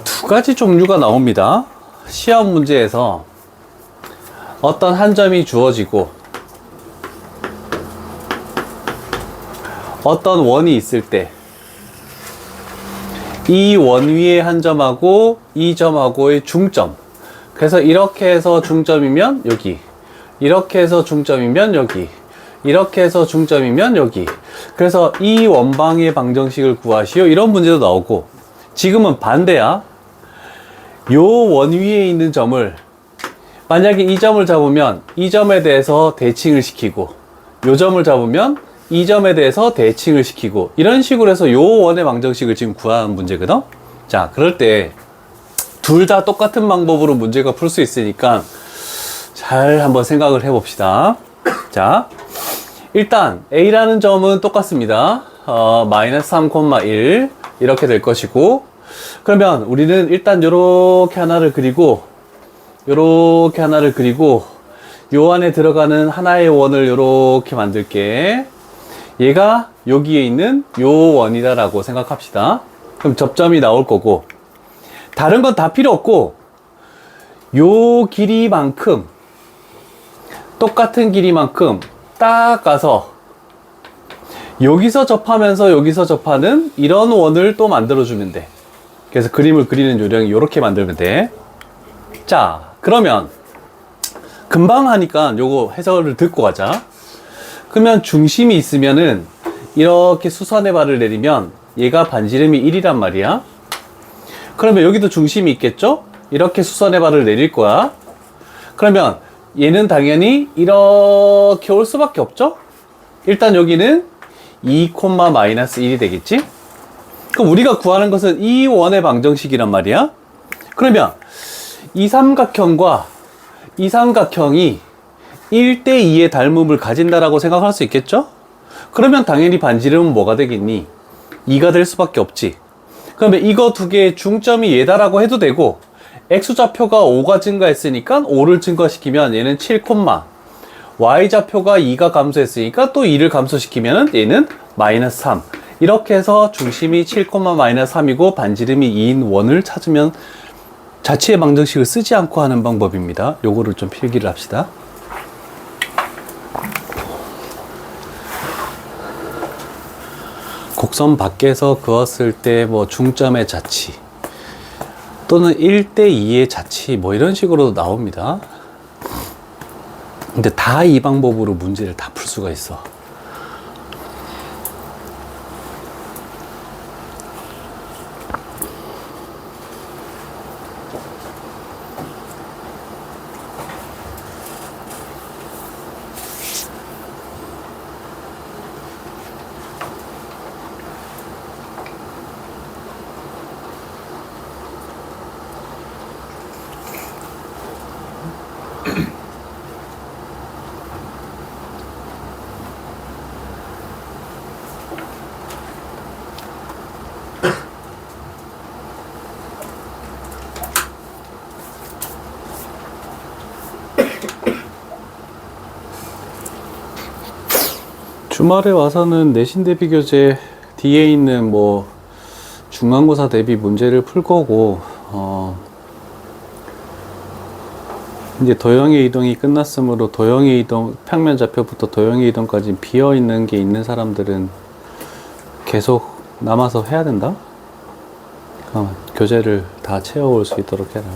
두 가지 종류가 나옵니다. 시험 문제에서 어떤 한 점이 주어지고 어떤 원이 있을 때 이 원 위에 한 점하고 이 점하고의 중점, 그래서 이렇게 해서 중점이면 여기, 이렇게 해서 중점이면 여기, 이렇게 해서 중점이면 여기, 그래서 이 원방의 방정식을 구하시오, 이런 문제도 나오고, 지금은 반대야. 요 원 위에 있는 점을, 만약에 이 점을 잡으면 이 점에 대해서 대칭을 시키고, 요 점을 잡으면 이 점에 대해서 대칭을 시키고, 이런 식으로 해서 요 원의 방정식을 지금 구하는 문제거든. 자, 그럴 때 둘 다 똑같은 방법으로 문제가 풀 수 있으니까 잘 한번 생각을 해 봅시다. 자, 일단 A라는 점은 똑같습니다. 마이너스 3,1 이렇게 될 것이고, 그러면 우리는 일단 요렇게 하나를 그리고 요렇게 하나를 그리고 요 안에 들어가는 하나의 원을 요렇게 만들게. 얘가 여기에 있는 요 원이다 라고 생각합시다. 그럼 접점이 나올 거고, 다른 건 다 필요 없고 요 길이만큼, 똑같은 길이만큼 딱 가서 여기서 접하면서 여기서 접하는 이런 원을 또 만들어주면 돼. 그래서 그림을 그리는 요령이 요렇게 만들면 돼. 자, 그러면 금방 하니까 요거 해설을 듣고 가자. 그러면 중심이 있으면은 이렇게 수선의 발을 내리면 얘가 반지름이 1이란 말이야. 그러면 여기도 중심이 있겠죠? 이렇게 수선의 발을 내릴 거야. 그러면 얘는 당연히 이렇게 올 수밖에 없죠? 일단 여기는 2, 마이너스 1이 되겠지? 그럼 우리가 구하는 것은 이 원의 방정식이란 말이야. 그러면 이 삼각형과 이 삼각형이 1대2의 닮음을 가진다라고 생각할 수 있겠죠? 그러면 당연히 반지름은 뭐가 되겠니? 2가 될 수밖에 없지. 그러면 이거 두 개의 중점이 얘다라고 해도 되고, X좌표가 5가 증가했으니까 5를 증가시키면 얘는 7, Y좌표가 2가 감소했으니까 또 2를 감소시키면 얘는 마이너스 3. 이렇게 해서 중심이 7, 마이너스 3이고 반지름이 2인 원을 찾으면 자취의 방정식을 쓰지 않고 하는 방법입니다. 요거를 좀 필기를 합시다. 곡선 밖에서 그었을 때 뭐 중점의 자치 또는 1대2의 자치 뭐 이런 식으로 나옵니다. 근데 다 이 방법으로 문제를 다 풀 수가 있어. 주말에 와서는 내신 대비 교재 뒤에 있는 뭐 중간고사 대비 문제를 풀 거고, 이제 도형의 이동이 끝났으므로 도형의 이동, 평면 좌표부터 도형의 이동까지 비어 있는 게 있는 사람들은 계속 남아서 해야 된다. 그럼 교재를 다 채워올 수 있도록 해라.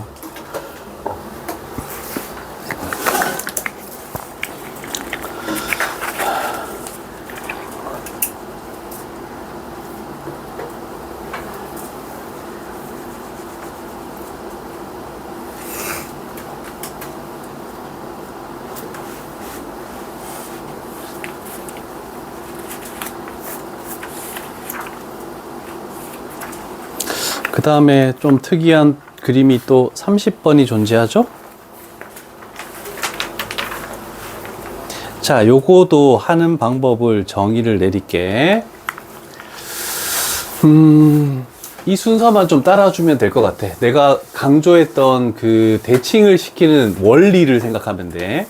그 다음에 좀 특이한 그림이 또 30번이 존재하죠. 자, 요거도 하는 방법을 정의를 내릴게. 이 순서만 좀 따라주면 될 것 같아. 내가 강조했던 그 대칭을 시키는 원리를 생각하면 돼.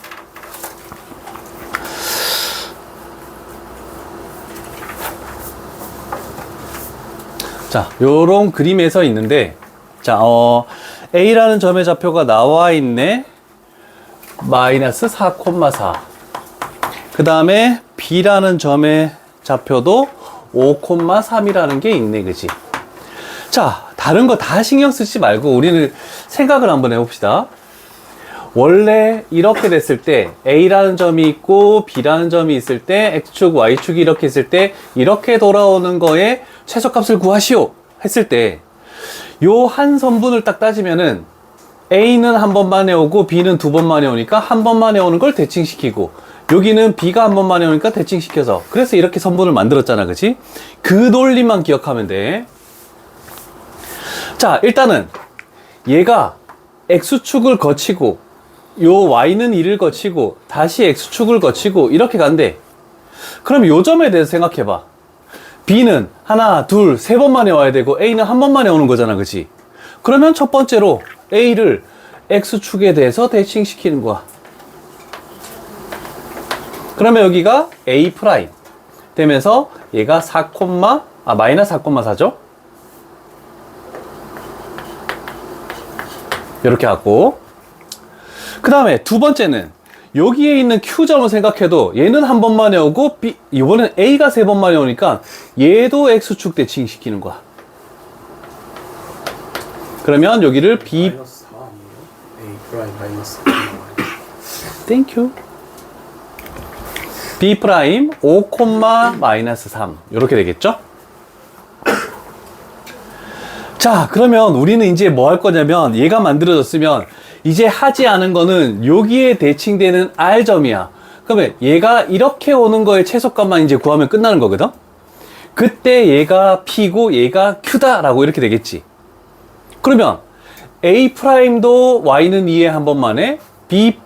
자, 요런 그림에서 있는데 자, A라는 점의 좌표가 나와 있네. 마이너스 4,4. 그 다음에 B라는 점의 좌표도 5,3이라는 게 있네, 그지? 자, 다른 거 다 신경 쓰지 말고 우리는 생각을 한번 해봅시다. 원래 이렇게 됐을 때 A라는 점이 있고 B라는 점이 있을 때 X축, Y축이 이렇게 있을 때 이렇게 돌아오는 거에 최소값을 구하시오 했을 때 요 한 선분을 딱 따지면은 A는 한 번만에 오고 B는 두 번만에 오니까 한 번만에 오는 걸 대칭시키고 여기는 B가 한 번만에 오니까 대칭시켜서 그래서 이렇게 선분을 만들었잖아, 그치? 그 논리만 기억하면 돼. 자, 일단은 얘가 X축을 거치고 요 Y는 2를 거치고 다시 X축을 거치고 이렇게 간대. 그럼 요 점에 대해서 생각해봐. B는 하나, 둘, 세 번만에 와야 되고 A는 한 번만에 오는 거잖아, 그치? 그러면 첫 번째로 A를 X축에 대해서 대칭시키는 거야. 그러면 여기가 A 프라임 되면서 얘가 마이너스 4,4죠? 이렇게 갖고 그 다음에 두 번째는 여기에 있는 Q점을 생각해도 얘는 한 번만에 오고 이번엔 A가 세 번만에 오니까 얘도 X축 대칭시키는 거야. 그러면 여기를 B 마이너스 4 아니에요? A 프라임 마이너스 4. 땡큐. B 프라임 5, 마이너스 3 이렇게 되겠죠? 자, 그러면 우리는 이제 뭐 할 거냐면 얘가 만들어졌으면 이제 하지 않은 거는 여기에 대칭되는 R점이야. 그러면 얘가 이렇게 오는 거의 최소값만 이제 구하면 끝나는 거거든? 그때 얘가 P고 얘가 Q다 라고 이렇게 되겠지. 그러면 A 프라임도 Y는 2에 한 번만에 B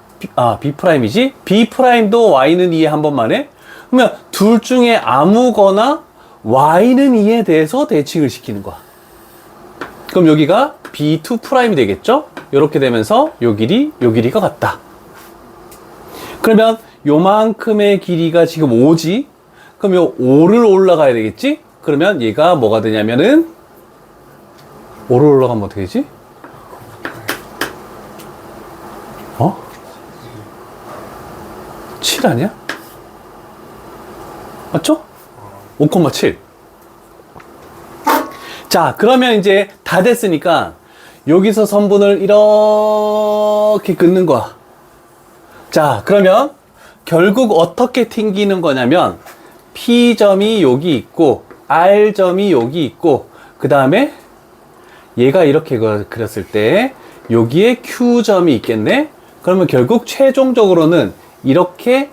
프라임이지? B 프라임도 Y는 2에 한 번만에 그러면 둘 중에 아무거나 Y는 2에 대해서 대칭을 시키는 거야. 그럼 여기가 B2 프라임이 되겠죠? 이렇게 되면서 요 길이가 같다. 그러면 요만큼의 길이가 지금 5지? 그럼 요 5를 올라가야 되겠지? 그러면 얘가 뭐가 되냐면은 5를 올라가면 어떻게 되지? 7 아니야? 맞죠? 5,7. 자, 그러면 이제 다 됐으니까 여기서 선분을 이렇게 긋는 거야. 자, 그러면 결국 어떻게 튕기는 거냐면 P점이 여기 있고 R점이 여기 있고 그 다음에 얘가 이렇게 그렸을 때 여기에 Q점이 있겠네. 그러면 결국 최종적으로는 이렇게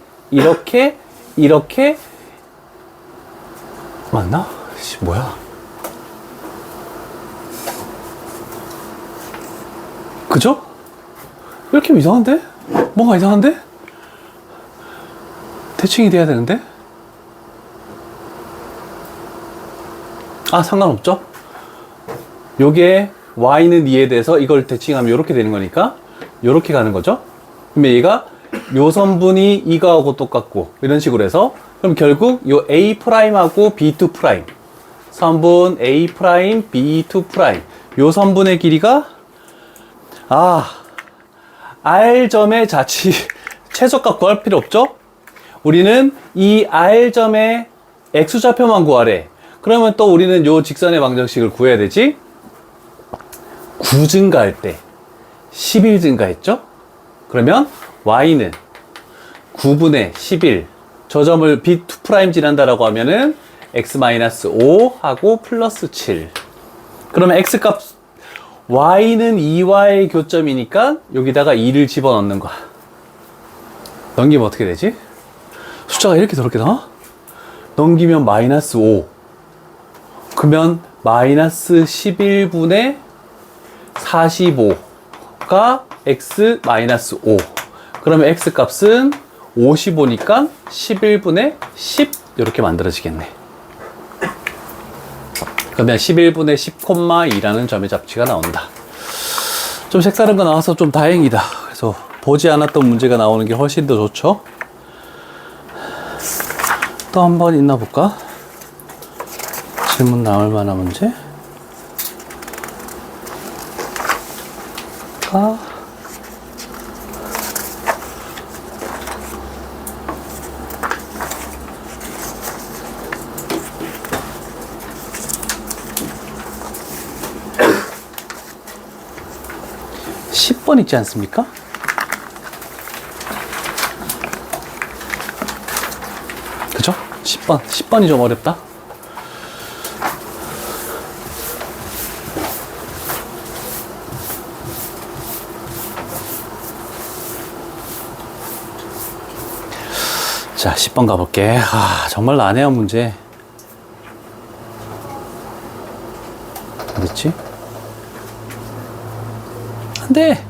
맞나? 뭐야? 그죠? 이렇게 이상한데? 뭔가 이상한데? 대칭이 돼야 되는데? 상관없죠? 요게 Y는 2에 대해서 이걸 대칭하면 이렇게 되는 거니까 이렇게 가는 거죠? 그러면 얘가 요 선분이 이거하고 똑같고 이런 식으로 해서 그럼 결국 요 A 프라임하고 B2 프라임 선분 A 프라임 B2 프라임 요 선분의 길이가 R점의 최소값 구할 필요 없죠? 우리는 이 R점의 X좌표만 구하래. 그러면 또 우리는 요 직선의 방정식을 구해야 되지? 9 증가할 때 11 증가했죠? 그러면 Y는 9분의 11 저 점을 B2' 지난다라고 하면은 X-5 하고 플러스 7 그러면 X값 Y는 2와의 교점이니까 여기다가 2를 집어넣는 거야. 넘기면 어떻게 되지? 숫자가 이렇게 저렇게 나와? 넘기면 마이너스 5 그러면 마이너스 11분의 45가 X-5 그러면 X값은 55니까 11분의 10 이렇게 만들어지겠네. 그러면 11분의 10,2라는 점의 잡지가 나온다. 좀 색다른 거 나와서 좀 다행이다. 그래서 보지 않았던 문제가 나오는 게 훨씬 더 좋죠. 또 한 번 있나 볼까? 질문 나올 만한 문제? 아. (10번) 있지 않습니까? 그죠? 10번이 좀 어렵다. 자, 10번 가볼게. 아, 정말 난해한 문제. 어딨지? 안 돼!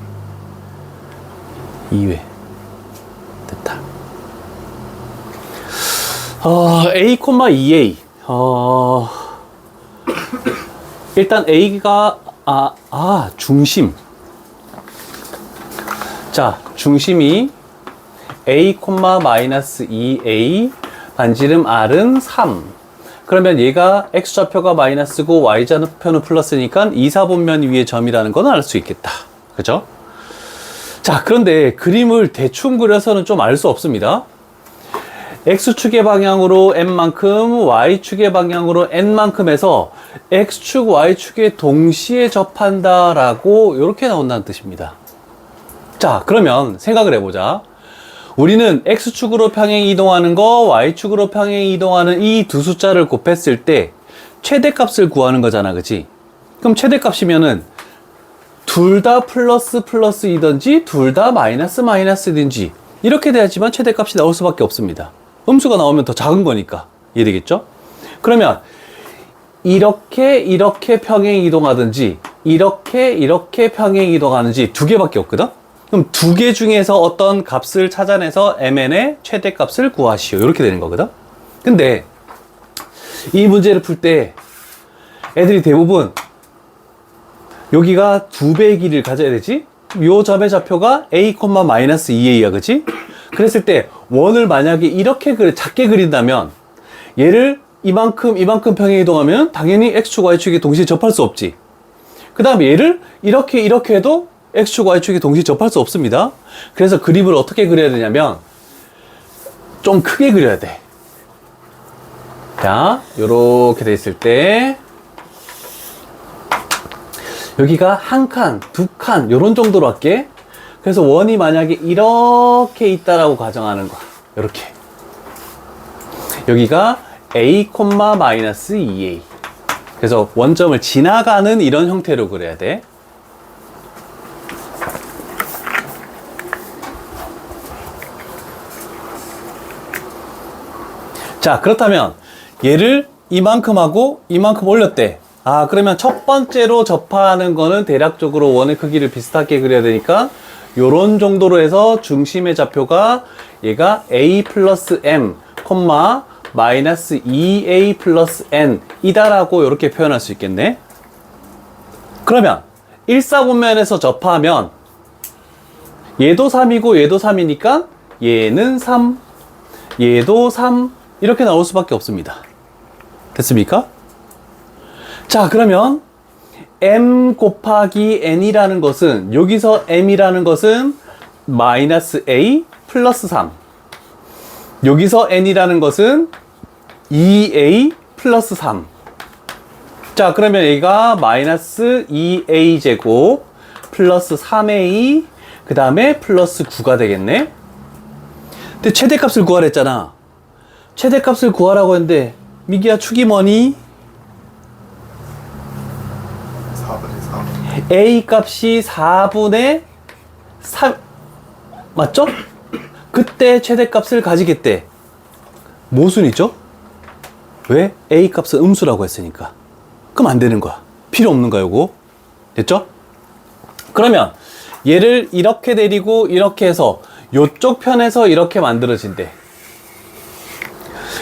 2회. 됐다. A, 2A. 일단 A가, 중심. 자, 중심이 A, 마이너스 2A, 반지름 R은 3. 그러면 얘가 X좌표가 마이너스고 Y좌표는 플러스니까 2, 4분면 위의 점이라는 건 알 수 있겠다. 그죠? 자, 그런데 그림을 대충 그려서는 좀 알 수 없습니다. X축의 방향으로 N만큼, Y축의 방향으로 N만큼 해서 X축, Y축에 동시에 접한다라고 이렇게 나온다는 뜻입니다. 자, 그러면 생각을 해보자. 우리는 X축으로 평행 이동하는 거, Y축으로 평행 이동하는 이 두 숫자를 곱했을 때 최대값을 구하는 거잖아, 그치? 그럼 최대값이면은 둘 다 플러스이든지 둘 다 마이너스이든지 이렇게 돼야지만 최대값이 나올 수밖에 없습니다. 음수가 나오면 더 작은 거니까. 이해되겠죠? 그러면 이렇게 평행 이동하든지 이렇게 평행 이동하는지 두 개밖에 없거든? 그럼 두 개 중에서 어떤 값을 찾아내서 mn의 최대값을 구하시오. 이렇게 되는 거거든? 근데 이 문제를 풀 때 애들이 대부분 여기가 두 배의 길이를 가져야 되지? 요 점의 좌표가 a, 마이너스 2a야, 그치? 그랬을 때 원을 만약에 이렇게 작게 그린다면 얘를 이만큼 평행 이동하면 당연히 x축, y축이 동시에 접할 수 없지. 그 다음에 얘를 이렇게 해도 x축, y축이 동시에 접할 수 없습니다. 그래서 그림을 어떻게 그려야 되냐면 좀 크게 그려야 돼. 자, 요렇게 돼 있을 때 여기가 한 칸, 두 칸 요런 정도로 할게. 그래서 원이 만약에 이렇게 있다라고 가정하는 거야. 요렇게. 여기가 a, 마이너스 2a. 그래서 원점을 지나가는 이런 형태로 그려야 돼. 자, 그렇다면 얘를 이만큼 하고 이만큼 올렸대. 그러면 첫 번째로 접하는 거는 대략적으로 원의 크기를 비슷하게 그려야 되니까 요런 정도로 해서 중심의 좌표가 얘가 a 플러스 m, 마이너스 2a 플러스 n 이다라고 이렇게 표현할 수 있겠네. 그러면 1사분면에서 접하면 얘도 3이고 얘도 3이니까 얘는 3, 얘도 3 이렇게 나올 수밖에 없습니다. 됐습니까? 자, 그러면 m 곱하기 n이라는 것은 여기서 m이라는 것은 마이너스 a 플러스 3, 여기서 n이라는 것은 2a 플러스 3. 자, 그러면 얘가 마이너스 2a 제곱 플러스 3a 그 다음에 플러스 9가 되겠네. 근데 최대값을 구하랬잖아. 최대값을 구하라고 했는데 미기야 축이 뭐니? 4분의 3. A 값이 4분의 3 맞죠? 그때 최대값을 가지겠대. 모순이죠? 왜? A 값은 음수라고 했으니까. 그럼 안 되는 거야. 필요 없는 거야, 요거. 됐죠? 그러면 얘를 이렇게 내리고 이렇게 해서 요쪽 편에서 이렇게 만들어진대.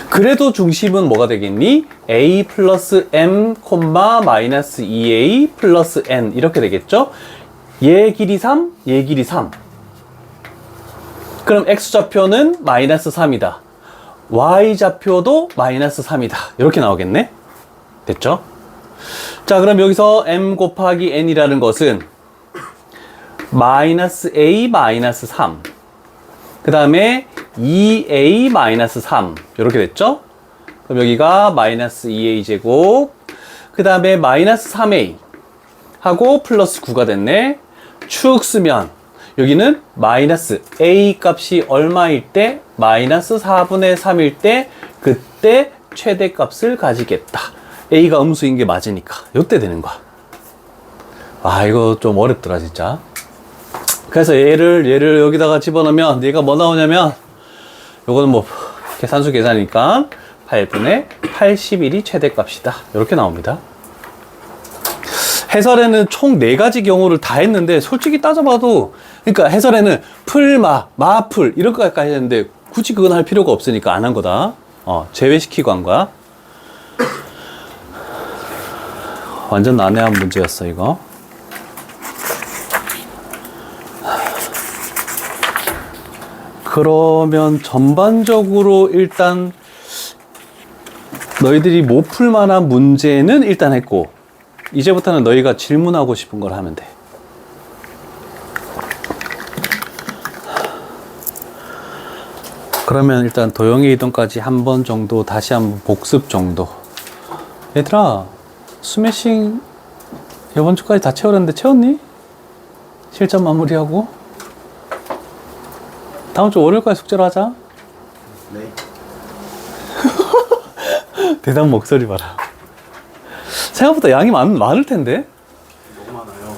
그래도 중심은 뭐가 되겠니? a 플러스 m, 마이너스 2a 플러스 n 이렇게 되겠죠? 얘 길이 3, 얘 길이 3. 그럼 x좌표는 마이너스 3이다. y좌표도 마이너스 3이다. 이렇게 나오겠네? 됐죠? 자, 그럼 여기서 m 곱하기 n이라는 것은 마이너스 A 마이너스 3. 그 다음에 2A 마이너스 3. 이렇게 됐죠? 그럼 여기가 마이너스 2A 제곱. 그 다음에 마이너스 3A 하고 플러스 9가 됐네. 축 쓰면 여기는 마이너스 A 값이 얼마일 때? 마이너스 4분의 3일 때 그때 최대값을 가지겠다. A가 음수인 게 맞으니까 이때 되는 거야. 아, 이거 좀 어렵더라 진짜. 그래서 얘를 여기다가 집어넣으면 얘가 뭐 나오냐면 요거는 뭐 계산수 계산이니까 8분의 81이 최대값이다. 이렇게 나옵니다. 해설에는 총 4가지 경우를 다 했는데 솔직히 따져봐도, 그러니까 해설에는 풀마, 마풀 이런 것까지 했는데 굳이 그건 할 필요가 없으니까 안 한 거다. 제외시키고 한 거야. 완전 난해한 문제였어 이거. 그러면 전반적으로 일단 너희들이 못 풀만한 문제는 일단 했고, 이제부터는 너희가 질문하고 싶은 걸 하면 돼. 그러면 일단 도형의 이동까지 한 번 정도 다시 한번 복습 정도. 얘들아, 스매싱 이번 주까지 다 채우렸는데 채웠니? 실전 마무리하고 다음 주 월요일까지 숙제를 하자. 네. 대답 목소리 봐라. 생각보다 양이 많을 텐데. 너무 많아요.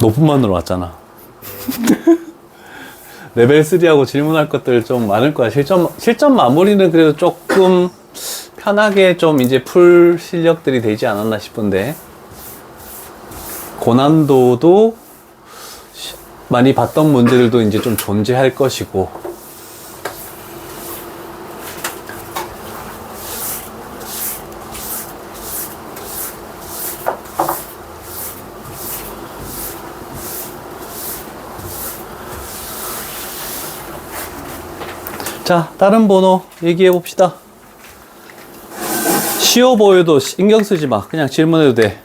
높은 만으로 왔잖아. 레벨 3하고 질문할 것들 좀 많을 거야. 실전 마무리는 그래도 조금 편하게 좀 이제 풀 실력들이 되지 않았나 싶은데, 고난도도 많이 봤던 문제들도 이제 좀 존재할 것이고. 자, 다른 번호 얘기해 봅시다. 쉬워 보여도 신경 쓰지 마. 그냥 질문해도 돼.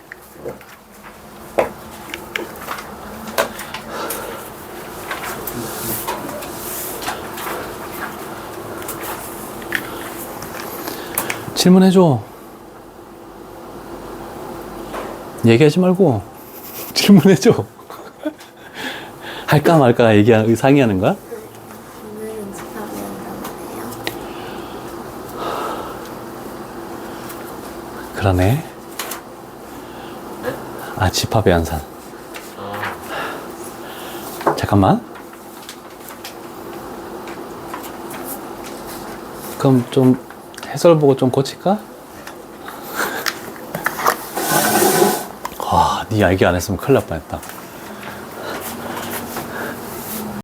질문해줘. 얘기하지 말고 질문해줘. 할까 말까 상의하는 거야? 오늘은 집합이 한다네요. 그러네. 아, 집합의 연산. 잠깐만. 그럼 좀 해설 보고 좀 고칠까? 와, 네 얘기 안 했으면 큰일 날 뻔했다.